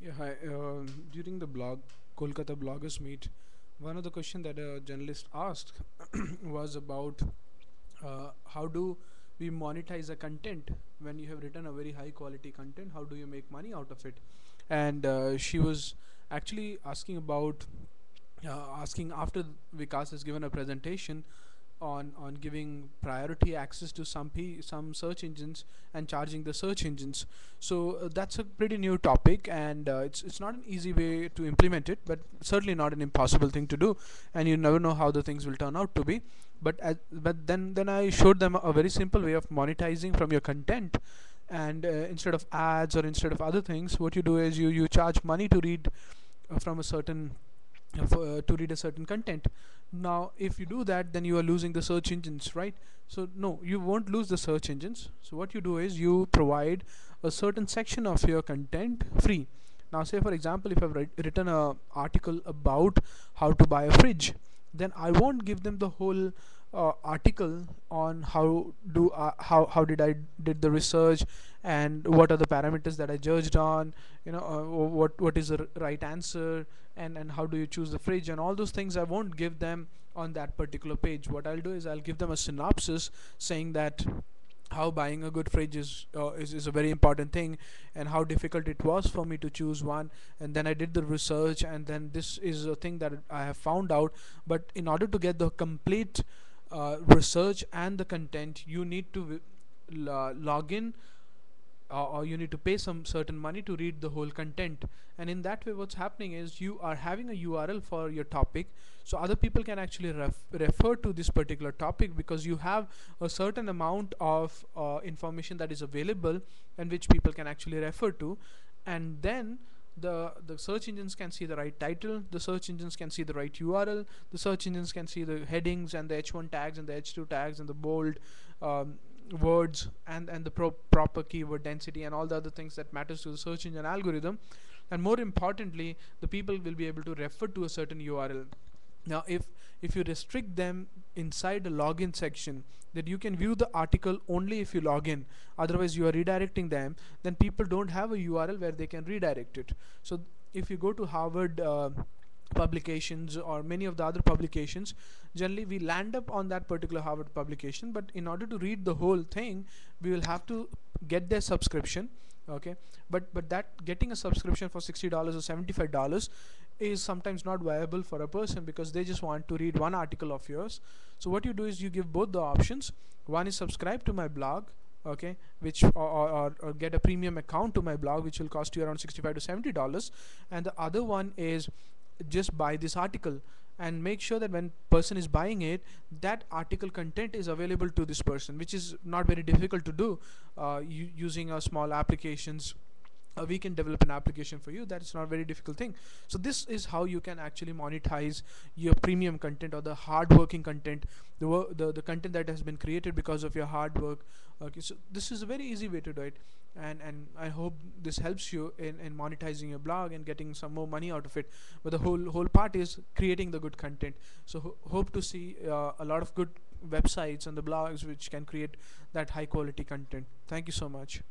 Yeah, hi. During the Kolkata Bloggers Meet, one of the questions that a journalist asked was about how do we monetize a content when you have written a very high quality content? How do you make money out of it? And she was actually asking after Vikas has given a presentation on giving priority access to some search engines and charging the search engines. So that's a pretty new topic, and it's not an easy way to implement it, but certainly not an impossible thing to do. And you never know how the things will turn out to be. But then I showed them a very simple way of monetizing from your content. And instead of ads or instead of other things, what you do is you charge money to read from a certain to read a certain content. Now if you do that, then you are losing the search engines, right? So no, you won't lose the search engines. So what you do is you provide a certain section of your content free. Now say for example, if I've written a article about how to buy a fridge, then I won't give them the whole article on how did I did the research and what are the parameters that I judged on, what is the right answer, and how do you choose the fridge and all those things. I won't give them on that particular page. What I'll do is I'll give them a synopsis saying that how buying a good fridge is a very important thing, and how difficult it was for me to choose one, and then I did the research, and then this is a thing that I have found out. But in order to get the complete research and the content, you need to log in, or you need to pay some certain money to read the whole content. And in that way, what's happening is you are having a URL for your topic, so other people can actually refer to this particular topic, because you have a certain amount of information that is available and which people can actually refer to. And then the search engines can see the right title, the search engines can see the right URL, the search engines can see the headings and the H1 tags and the H2 tags and the bold words, and the proper keyword density and all the other things that matters to the search engine algorithm. And more importantly, the people will be able to refer to a certain URL. Now if you restrict them inside the login section, that you can view the article only if you log in, otherwise you are redirecting them, then people don't have a URL where they can redirect it. So if you go to Harvard publications or many of the other publications, generally we land up on that particular Harvard publication, but in order to read the whole thing, we will have to get their subscription. Okay, but that getting a subscription for $60 or $75 is sometimes not viable for a person, because they just want to read one article of yours. So what you do is you give both the options. One is subscribe to my blog, okay, which or get a premium account to my blog, which will cost you around $65 to $70. And the other one is just buy this article, and make sure that when person is buying it, that article content is available to this person, which is not very difficult to do using small applications. We can develop an application for you. That's not a very difficult thing. So this is how you can actually monetize your premium content, or the hard working content, the content that has been created because of your hard work. Okay, so this is a very easy way to do it, and I hope this helps you in monetizing your blog and getting some more money out of it. But the whole part is creating the good content. So hope to see a lot of good websites and the blogs which can create that high quality content. Thank you so much.